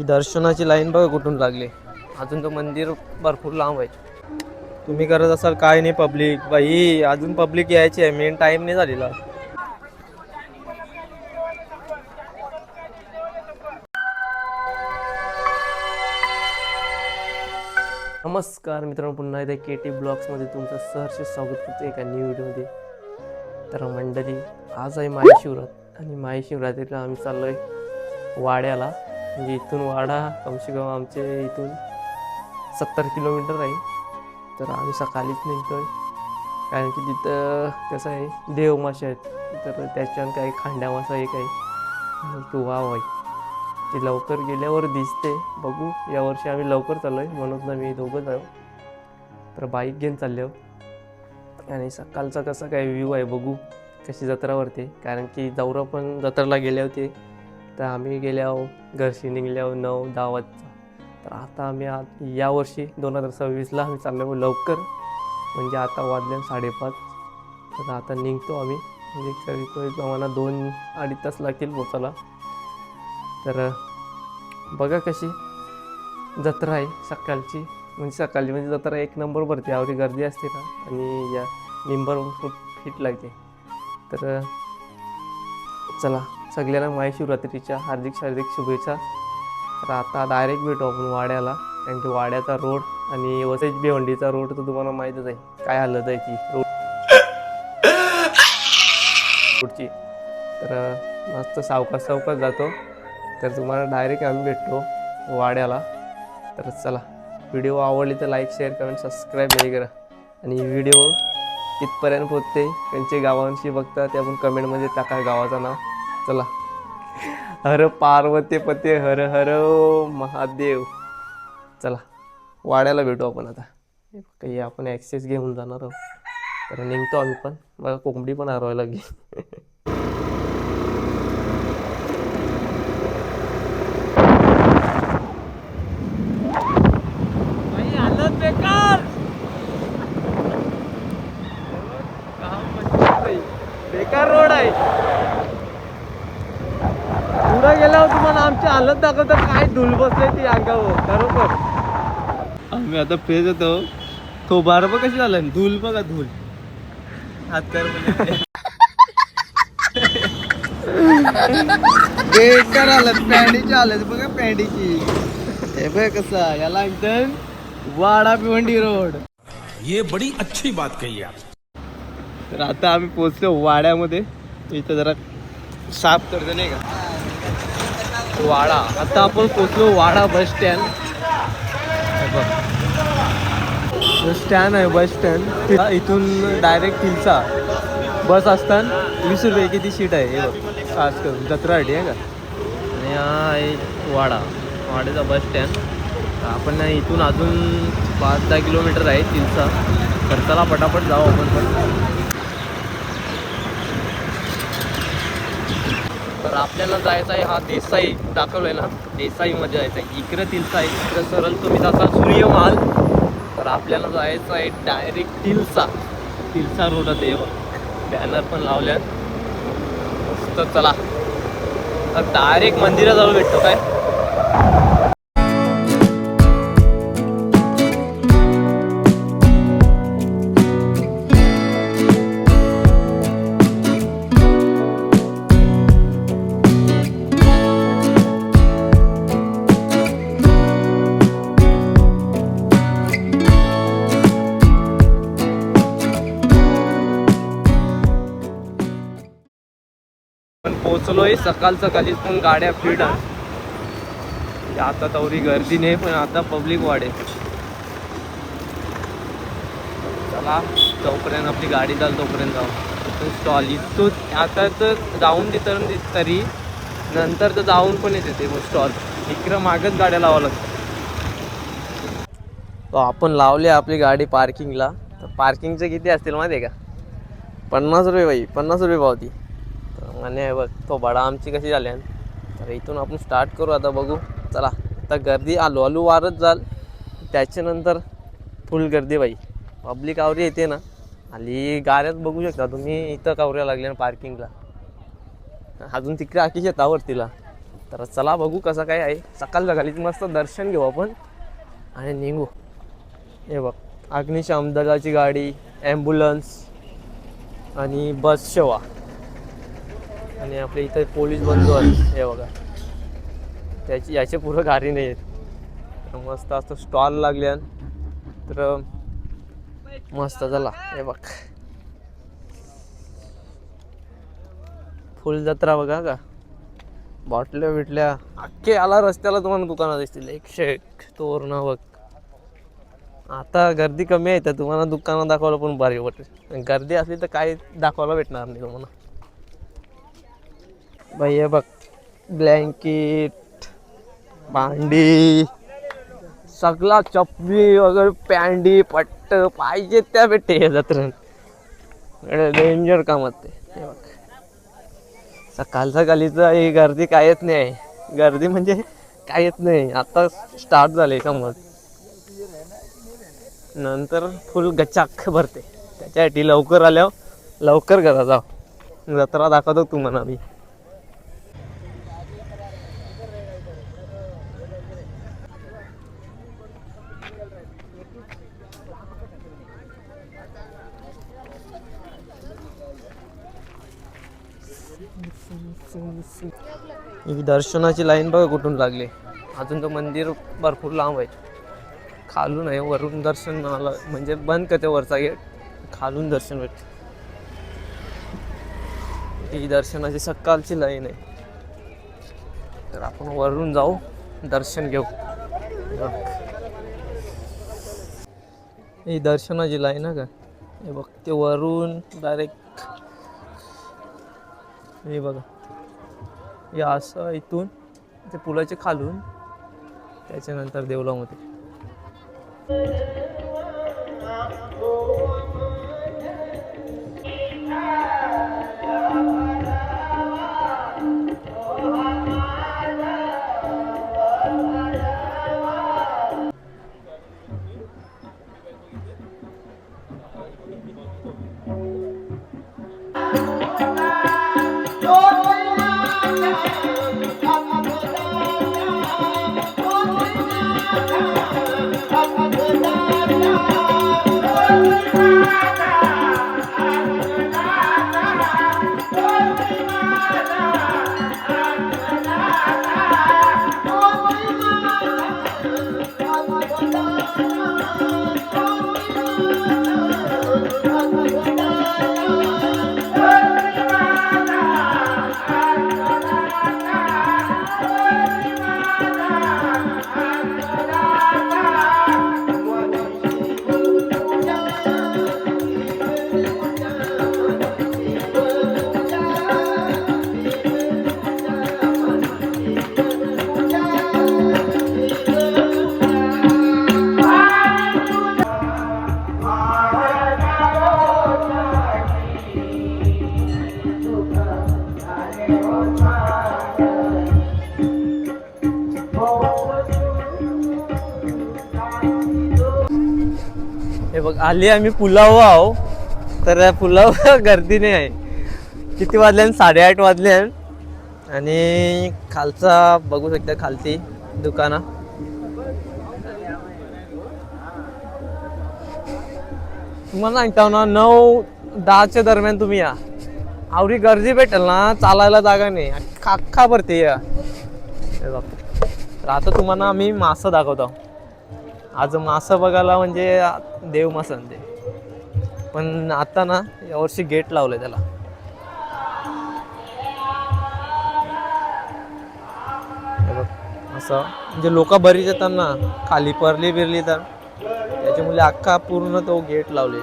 ही दर्शनाची लाईन बघा कुठून लागली. अजून तर मंदिर भरपूर लांब आहे. तुम्ही करत असाल काय नाही पब्लिक बाई, अजून पब्लिक यायची आहे, मेन टाइम नाही झालेला. नमस्कार मित्रांनो, पुन्हा एकदा KT ब्लॉग्समध्ये तुमचं सहर्ष स्वागत करतो एका न्यू व्हिडिओमध्ये. तर मंडळी, आज आहे महाशिवरात्र आणि महाशिवरात्रीला आम्ही चाललो आहे वाड्याला. म्हणजे इथून वाडा कमसे कम आमचे इथून 70 किलोमीटर आहे. तर आम्ही सकाळीच निघतो आहे, कारण की तिथं कसं आहे देवमाशा आहेत. तर त्याच्यानं काही खांड्यामासा एक आहे आणि तो वाव आहे, ती लवकर गेल्यावर दिसते. बघू, यावर्षी आम्ही लवकर चाललो आहे म्हणून ना मी दोघं जाऊ. तर बाईक घेऊन चाललो आणि सकाळचा कसा काय व्ह्यू आहे बघू कशी जत्रावरती. कारण की जवरा पण जत्रेला गेले होते, तर आम्ही गेल्यावर घरशी निघल्यावर 9-10 वाजता. तर आता आम्ही यावर्षी 2026ला आम्ही चाललो लवकर, म्हणजे आता वाजले 5:30. तर आता निघतो आम्ही, म्हणजे कधी आम्हाला 2-2.5 तास लागतील पोचायला. तर बघा कशी जत्रा आहे सकाळची. म्हणजे जत्रा एक नंबर भरते, यावरी गर्दी असते ना, आणि या निंबर खूप फिट लागते. तर चला, सगळ्यांना महाशिवरात्रीच्या हार्दिक शुभेच्छा. तर आता डायरेक्ट भेटू आपण वाड्याला, कारण की वाड्याचा रोड आणि वसई भिवंडीचा रोड तर तुम्हाला माहीतच आहे काय हालत आहे ती रोडची. तर मस्त सावकाश जातो. तर तुम्हाला डायरेक्ट आम्ही भेटतो वाड्याला. तर चला, व्हिडिओ आवडली तर लाईक, शेअर, कमेंट, सबस्क्राईब नाही करा. आणि व्हिडिओ कितपर्यंत पोचते त्यांचे गावांशी बघता ते आपण कमेंटमध्ये टाका गावाचं नाव. चला, हर पार्वती पते हर हर महादेव. चला, वाड्याला भेटू आपण. आता काही आपण ॲक्सेस घेऊन जाणार आहोत, तर निघतो आम्ही पण. बघा, कोंबडी पण हरवायला लागली. बेकार रोड आहे. पुढे गेल्यावर तुम्हाला आमची हालत दाखवतात, काय धूल बसले ती अंगावर खरोखर. आम्ही आता फेज येतो तो बारबा कशी झालं, धूल बघा, धूल हात कर बेकार हालत, पॅडीची हालत बघा, पॅडीची. हे बघ कसा याला एकदम वाडा भिवंडी रोड. ये बड़ी अच्छी बात कही आप. तर आता आम्ही पोहोचलो वाड्यामध्ये. इथं जरा साफ करतो नाही का वाडा. आता आपण पोहोचलो वाडा बस स्टँड. बस स्टँड आहे, बस स्टँड. इथून डायरेक्ट तिलसा बस असतात. 20 रुपये किती सीट आहे हे बघ, खास करून जत्रासाठी आहे का. आणि हा आहे वाड्याचा बस स्टँड. आपण इथून अजून 5-10 किलोमीटर आहे तिलसा. तर चला पटापट जाऊ आपण पण. तर आपल्याला जायचं आहे, हा देसाई दाखवलाय ना, देसाईमध्ये जायचं आहे. इकडं तिलसा आहे, इकडं सरळ तुम्ही जाता सूर्यमहाल. तर आपल्याला जायचं आहे डायरेक्ट तिलसा रोडात आहे. बॅनर पण लावल्यात मस्त. चला, डायरेक्ट मंदिराजवळ भेटतो काय. पोचलोय सकाळीच, पण गाड्या फिट आहे. आता तेवढी गर्दी नाही, पण आता पब्लिक वाढेल. चला, तोपर्यंत आपली गाडी जाल तोपर्यंत जाऊ स्टॉल. इथून आता तर जाऊन तरी नंतर तर जाऊन पण येते ते स्टॉल. इकडं मागच गाड्या लावा लागतात. तो आपण लावले आपली गाडी पार्किंगला. तर पार्किंगचे किती असतील माहिती आहे का, 50 रुपये बाई, 50 रुपये पावती. आणि बघ तो भाडा आमची कशी झाली. तर इथून आपण स्टार्ट करू आता. बघू, चला. आता गर्दी आलू वारत जाल, त्याच्यानंतर फुल गर्दी बाई, पब्लिक आवरी येते ना. आणि गाड्यात बघू शकता तुम्ही, इथं कावऱ्या लागल्या पार्किंगला. अजून तिकडे आखी शेतावरतीला. तर चला बघू कसं काय आहे. सकाळ सकाळीच मस्त दर्शन घेऊ आपण आणि निघू. हे बघ, अग्निशामक दलाची गाडी, ॲम्ब्युलन्स आणि बस सेवा आणि आपल्या इथे पोलीस बंधू आहेत. हे बघा, याचे पुरं गाडी नाही आहेत. मस्त असं स्टॉल लागल्या तर मस्त. चला हे बघ, फुल जत्रा बघा का, बाटल्या बिटल्या अख्खे आला रस्त्याला तुम्हाला दुकानात दिसतील. 101 तोरणं बघ. आता गर्दी कमी आहे तर तुम्हाला दुकानं दाखवायला पण भारी वाटेल. गर्दी असली तर काय दाखवायला भेटणार नाही तुम्हाला. बाई हे बघ, ब्लँकेट, भांडी, सगळा चपली वगैरे, पॅन्डी पट्ट पाहिजे त्या भेटते या जत्रेत. डेंजर कामात ते. हे बघ, सकाळ सकाळीच ही गर्दी कायच नाही आहे. गर्दी म्हणजे कायच नाही. आता स्टार्ट झाले समज, नंतर फुल गच्चाक भरते. त्याच्यासाठी लवकर आल्यावर लवकर करा जाऊ. जत्रा दाखवतो तुम्हाला मी. ही दर्शनाची लाईन बघा कुठून लागली. अजून तर मंदिर भरपूर लांब आहे. खालून आहे, वरून दर्शन आलं म्हणजे बंद करते वरचा गेट, खालून दर्शन भेटते. ही दर्शनाची सकाळची लाईन आहे. तर आपण वरून जाऊ, दर्शन घेऊ. ही दर्शनाची लाईन आहे का, हे बघ, ते वरून डायरेक्ट हे बघा, हे असं इथून ते पुलाचे खालून, त्याच्यानंतर देवलामध्ये. हे बघ, आली आम्ही पुलाव आहो. तर पुलाव गर्दी नाही आहे. किती वाजल्या, 8:30 वाजले. आणि खालचा बघू शकता, खालची दुकानं. तुम्हाला सांगता ना, 9-10च्या दरम्यान तुम्ही या, आवडी गर्दी भेटेल ना, चालायला जागा नाही, अख्खा भरते या. हे बघ, तर आता तुम्हाला आम्ही मासं दाखवतो. आज मासं बघायला म्हणजे देव मासा ते, पण आता ना यावर्षी गेट लावलंय त्याला. हे बघ, असं म्हणजे लोक बरीच येतात ना, खाली परली बिरली तर त्याच्यामुळे अख्खा पूर्ण तो गेट लावले.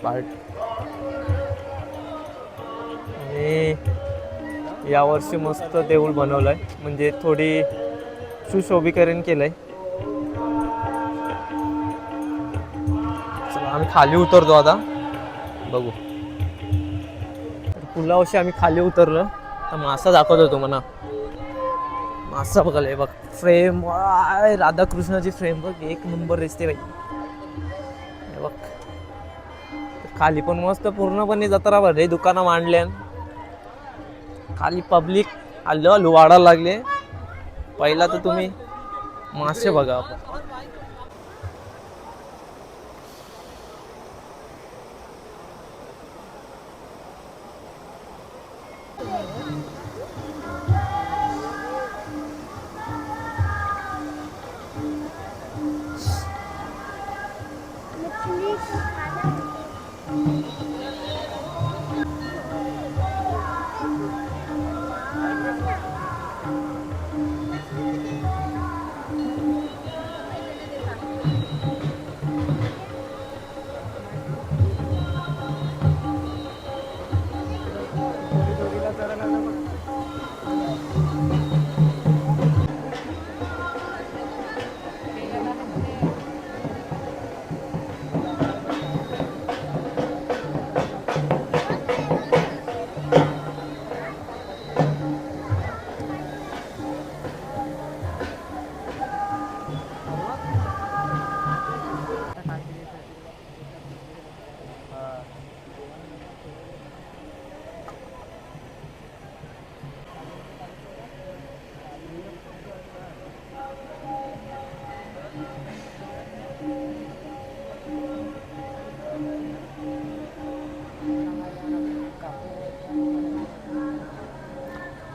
पार्ट. आणि यावर्षी मस्त देऊळ बनवलंय, म्हणजे थोडी सुशोभीकरण केलंय. चला आम्ही खाली उतरतो आता, बघू. पुलावशी आम्ही खाली उतरलो. तर मासा दाखवतो तुम्हाला. मासा बघायला. हे बघ, फ्रेम, राधाकृष्णाची फ्रेम बघ, एक नंबर दिसते बाई. हे बघ, खाली पण मस्त पूर्णपणे जत्रा भरली, दुकानं मांडल्या. खाली पब्लिक आलो वाढायला लागले. पहिला तर तुम्ही मासे बघा आपण.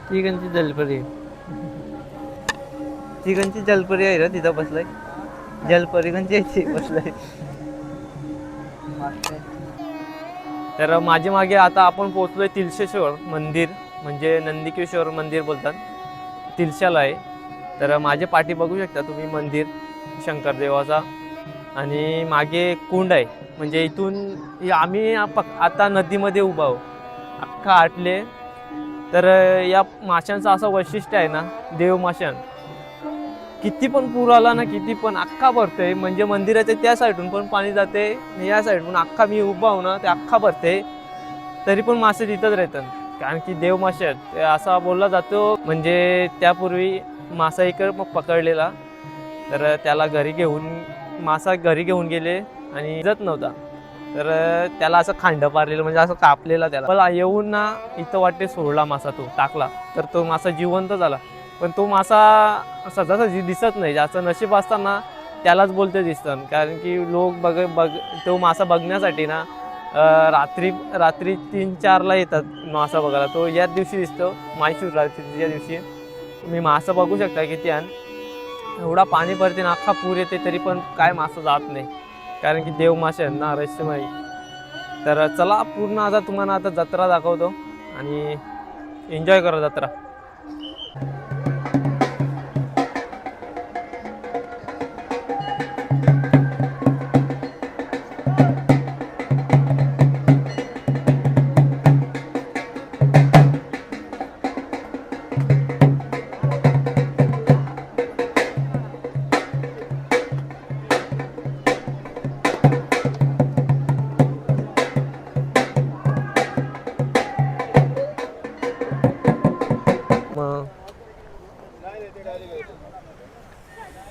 चिकनची जलपरी, चिकनची जलपरी आहे रे तिथं बसलाय. जलपरी कंची बसलाय. तर माझ्या मागे आता आपण पोहोचलोय तिलशेश्वर मंदिर, म्हणजे नंदिकेश्वर मंदिर बोलतात, तिलशाला आहे. तर माझे पाठी बघू शकता तुम्ही मंदिर शंकरदेवाचा, आणि मागे कुंड आहे. म्हणजे इथून आम्ही आता नदीमध्ये उभा आहोत, अख्खा आटले. तर या माशांचं असं वैशिष्ट्य आहे ना, देव माशां किती पण पूर आला ना, किती पण अख्खा भरते. म्हणजे मंदिराच्या त्या साईडून पण पाणी जाते, या साईडून अख्खा मी उभा आहो ना, ते अख्खा भरते, तरी पण मासे तिथंच राहतात. कारण की देव मासे आहेत असा बोलला जातो. म्हणजे त्यापूर्वी मासा इकडे पकडलेला, तर त्याला घरी घेऊन मासा घरी घेऊन गेले आणि जात नव्हता, तर त्याला असं खांड पारलेलं, म्हणजे असं कापलेला त्याला. मला येऊन ना इथं वाटते सोडला मासा, तो टाकला, तर तो मासा जिवंत झाला. पण तो मासा सहजासहजी दिसत नाही. जास्त नशीब असताना त्यालाच बोलते दिसतं. कारण की लोक तो मासा बघण्यासाठी ना रात्री 3-4ला येतात मासा बघायला. तो याच दिवशी दिसतो, महाशिवरात्रीच्या दिवशी. तुम्ही मासा बघू शकता किती एवढा पाणी भरते ना, अख्खा पूर येते, तरी पण काय मासा जात नाही. कारण की देव मासे आहेत ना, रहस्यमयी. तर चला पूर्ण आता तुम्हाला आता जत्रा दाखवतो आणि एन्जॉय करा जत्रा.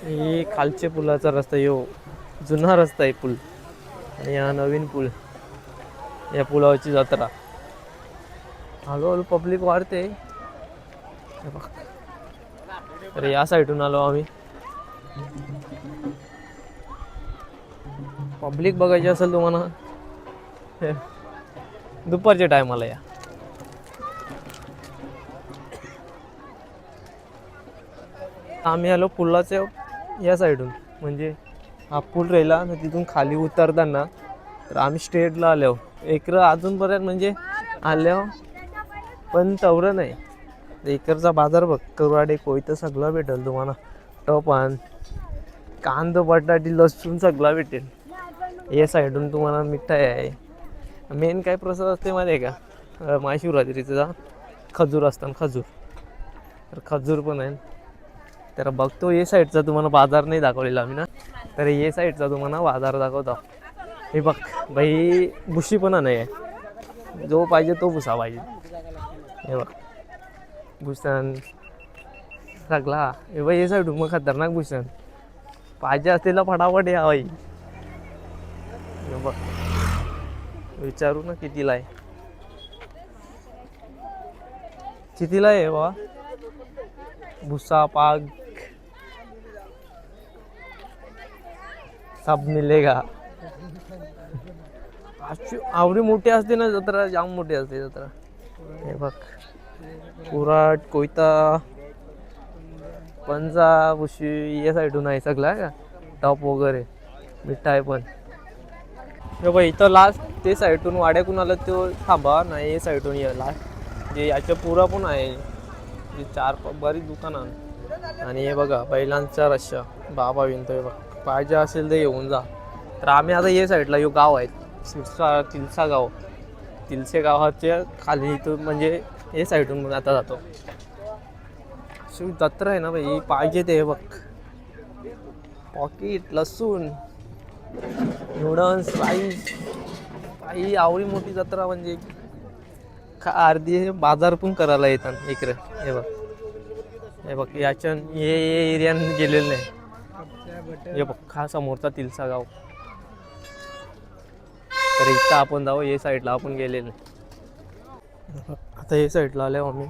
ही खालचे पुलाचा रस्ता, यो जुना रस्ता आहे पूल, आणि हा नवीन पूल. या पुलावरची जत्रा. हळूहळू पब्लिक वाढते. तर या साईडून आलो आम्ही. पब्लिक बघायची असेल तुम्हाला दुपारच्या टायमाला या. आम्ही आलो पुलाच्या या साईडून, म्हणजे हा पूल राहिला ना, तिथून खाली उतरताना तर आम्ही स्ट्रेटला आलो. इकडं अजूनपर्यंत म्हणजे आलो, पण तेवढं नाही. इकडचा बाजार बघ, करवाडे कोयतं सगळं भेटेल तुम्हाला. टोपान, कांदा, बटाटी, लसूण सगळं भेटेल. या साईडून तुम्हाला मिठाई आहे. मेन काय प्रसाद असते माहिती आहे का, महाशिवरात्रीचा खजूर असतात, खजूर. तर खजूर पण आहे. तर बघतो ये साईडचा तुम्हाला बाजार नाही दाखवलेला आम्ही ना, तर ये साईडचा तुम्हाला बाजार दाखवतो. हे बघ बाई, भुशीपणा नाही आहे, जो पाहिजे तो भुसा पाहिजे. हे बघ भूषण सगळा. हे बाई हे साईडून मग खतरनाक भूषण पाहिजे असलेला फटाफट या बाई. बघ विचारू ना कितीला आहे, कितीला आहे बा. भुसा पाग सब मिलेगा. आवडी मोठी असते ना जत्रा, जाम मोठी असते जत्रा. हे बघ कुराट कोयता पंजा भुशी या साईडून आहे सगळा का टॉप वगैरे मिठाई पण. हे बघ इथं लास्ट ते साईडून वाड्याकून आलं तो थांबा नाही, हे साईडून ये लास्ट जे याच्या पुरा पण आहे जे 4 बरीच दुकानं. आणि हे बघा बैलांचा रश्या बाबा विनतोय बघ, पाहिजे असेल तर येऊन जा. तर आम्ही आता ये साईडला यो गाव आहे तिलसा गाव, तिलसे गावाच्या खाली इथून म्हणजे हे साईडून आता जातो. जत्रा आहे ना भाई, पाहिजे ते बघ पॉकेट लसूण नूडल्स राईस काही आवडी मोठी जत्रा म्हणजे अर्धी बाजार पण करायला येतात इकडे. हे बघ हे बघ याच्या हे एरियान गेलेलं नाही. हे बघ हा समोरचा तिलसा गाव. तर इथं आपण जाऊ, हे साईडला आपण गेलेलं नाही. आता हे साईडला आल्यावर आम्ही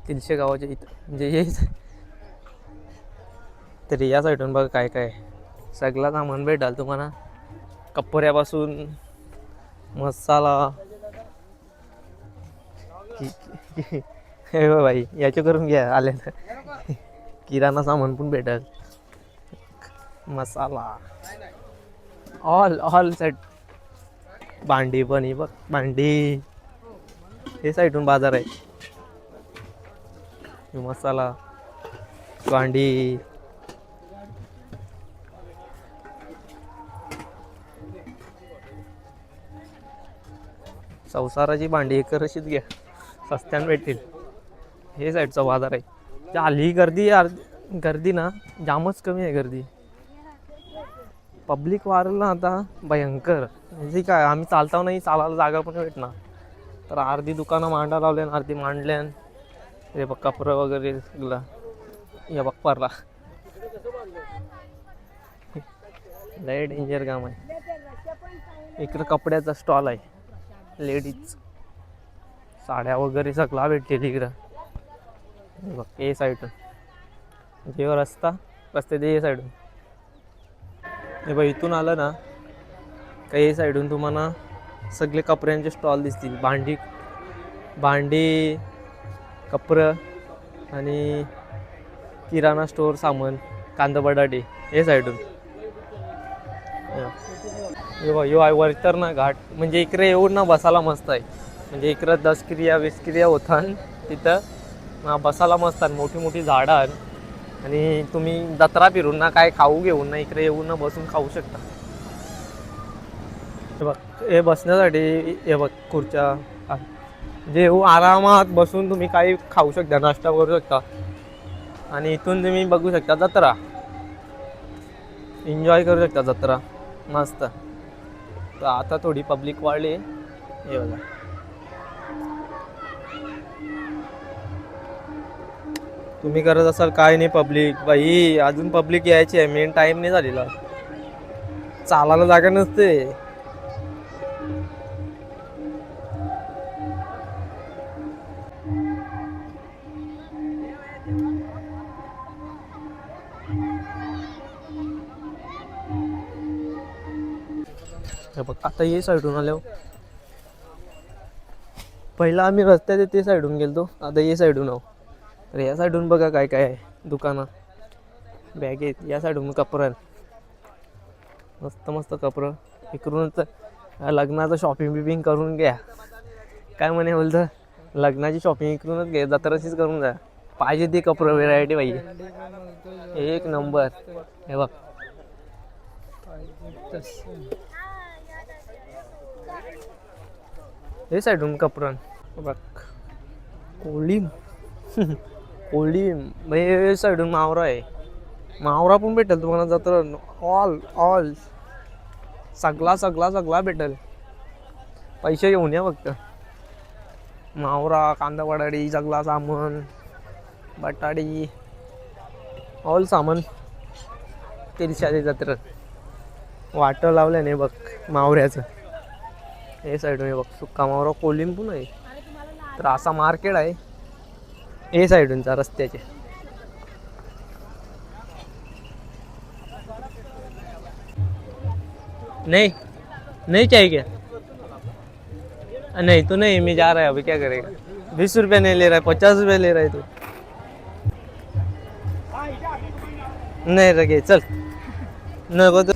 तिलशे गावाच्या इथं म्हणजे हे. तर या साईडून बघा काय काय सगळा सामान भेटाल तुम्हाला, कपड्यापासून मसाला हे भाई याच्या करून घ्या आले तर किराणा सामान पण भेटेल, मसाला ऑल सेट. भांडी पण ही बघ भांडी, हे साईडून बाजार आहे. मसाला भांडी संसाराची भांडी एक रशीद घ्या सस्त्यान भेटतील. हे साईडचा बाजार आहे. हल्ली गर्दी ना जामच कमी आहे गर्दी. पब्लिक वारला आता भयंकर म्हणजे काय, आम्ही चालताव नाही चालायला जागा पण भेटणार. तर अर्धी दुकानं मांडा लावल्यान अर्धी मांडल्यान. हे बघ कपडे वगैरे सगळं हे बघ परला लय डेंजर काम आहे. इकडं कपड्याचा स्टॉल आहे, लेडीज साड्या वगैरे सगळा भेटतील इकडं. बघ ए साईडून जेव्हा रस्ते ते ए साईडून. हे बघ इथून आलं ना काही ए साईडून तुम्हाला सगळे कपड्यांचे स्टॉल दिसतील. भांडी कपडं आणि किराणा स्टोअर सामान कांदा बटाटे हे साईडून. यो आहे वरतर ना घाट म्हणजे इकडे येऊन ना बसायला मस्त आहे. म्हणजे इकडं 10 क्रिया 20 क्रिया होतात तिथं बसायला मस्त आहे. मोठी मोठी झाडं आहेत आणि तुम्ही जत्रा फिरून ना काय खाऊ घेऊन ना इकडे येऊन ना बसून खाऊ शकता. हे बघ हे बसण्यासाठी हे बघ खुर्च्या जे आरामात बसून तुम्ही काही खाऊ शकता, नाश्ता करू शकता. आणि इथून तुम्ही बघू शकता जत्रा, एन्जॉय करू शकता जत्रा मस्त. तर आता थोडी पब्लिक वाढली. हे बघा तुम्ही करत असाल काय नाही पब्लिक बाई, अजून पब्लिक यायची आहे. मेन टाइम नाही झालेला, चालायला जागा नसते. बघ आता ये साईडून आल्यावर पहिला आम्ही रस्त्यात ते साईडून गेलतो, आता ये साईडून आहो. तर या साईडून बघा काय काय आहे दुकानं बॅग आहेत. या साईडून कपडे मस्त मस्त कपडं. इकडूनच लग्नाचं शॉपिंग बिपिंग करून घ्या. काय म्हणे बोलतं लग्नाची शॉपिंग इकडूनच घ्या, जत्राचीच करून जा. पाहिजे ते कपडे व्हेरायटी पाहिजे एक नंबर. हे बघ हे साईडून कपडं बघ कोलिम कोलिम हे साईडून मावरा आहे. मावरा पण भेटेल तुम्हाला जत्रा. ऑल सगळा भेटेल. पैसे घेऊन या फक्त. मावरा कांदा बटाटी सगळा सामान बटाटी ऑल सामान तिलशाची जत्रेत वाटं लावल्याने बघ मावऱ्याचं. हे साईडून हे बघ सुक्का मावरा कोलिम पण आहे. तर असा मार्केट आहे हे साईडूनचा रस्त्याचे. नहीं नहीं चाहिए क्या? नहीं तो नहीं, मैं जा रहा है अभी, क्या करेगा? 20 रुपये नहीं ले रहा है, 50 रुपये ले रहा है तू। नाही रे, चल नको तर.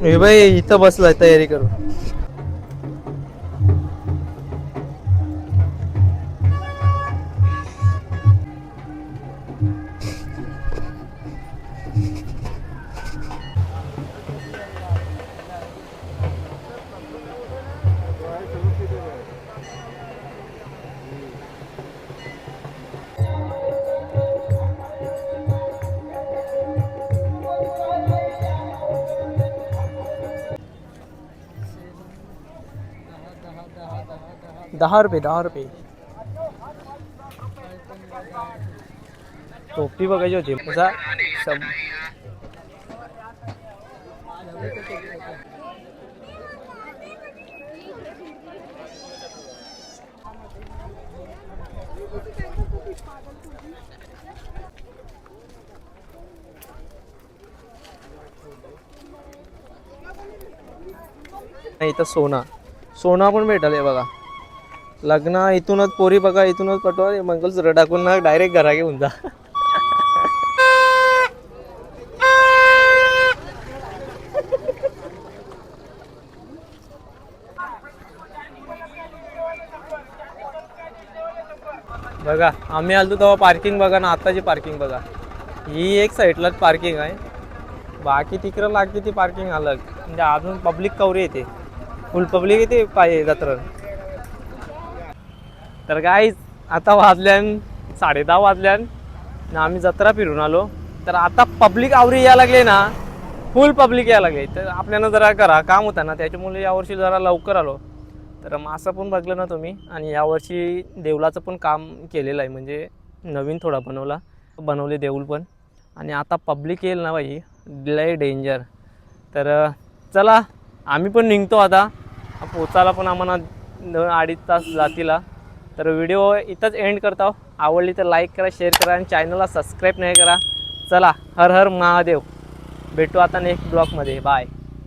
हे बाई इथं बसलाय तयारी करू. ₹10 टोपी बघायची होती असा इथं सोना पण भेटल आहे बघा. लग्न इथूनच पोरी बघा, इथूनच पटवा, मंगलसूत्र टाकून ना डायरेक्ट घरा घेऊन जा. बघा आम्ही आलतो तेव्हा पार्किंग बघा ना, आत्ताची पार्किंग बघा. ही एक साईडलाच पार्किंग आहे, बाकी तिकडं लागते ती पार्किंग अलग. म्हणजे अजून पब्लिक कवरी येते, फुल पब्लिक येते पाहिजे जत्रा. तर गाईज आता वाजल्यान 10:30 वाजल्यान ना, आम्ही जत्रा फिरून आलो. तर आता पब्लिक आवरी यायला लागले ना, फुल पब्लिक यायला लागले. तर आपल्याला जरा करा काम होता ना, त्याच्यामुळे यावर्षी जरा लवकर आलो. तर मासं पण बघलं ना तुम्ही. आणि यावर्षी देवलाचं पण काम केलेलं आहे, म्हणजे नवीन थोडा बनवले देऊळ पण. आणि आता पब्लिक येईल ना बाई, लय डेंजर. तर चला आम्ही पण निघतो आता, पोचायला पण आम्हाला 2-2.5 तास जातीला. तर व्हिडिओ इथंच एंड करतो. आवडली तर लाईक करा, शेअर करा आणि चॅनलला सबस्क्राईब नाही करा. चला, हर हर महादेव. भेटू आता नेक्स्ट ब्लॉगमध्ये. बाय.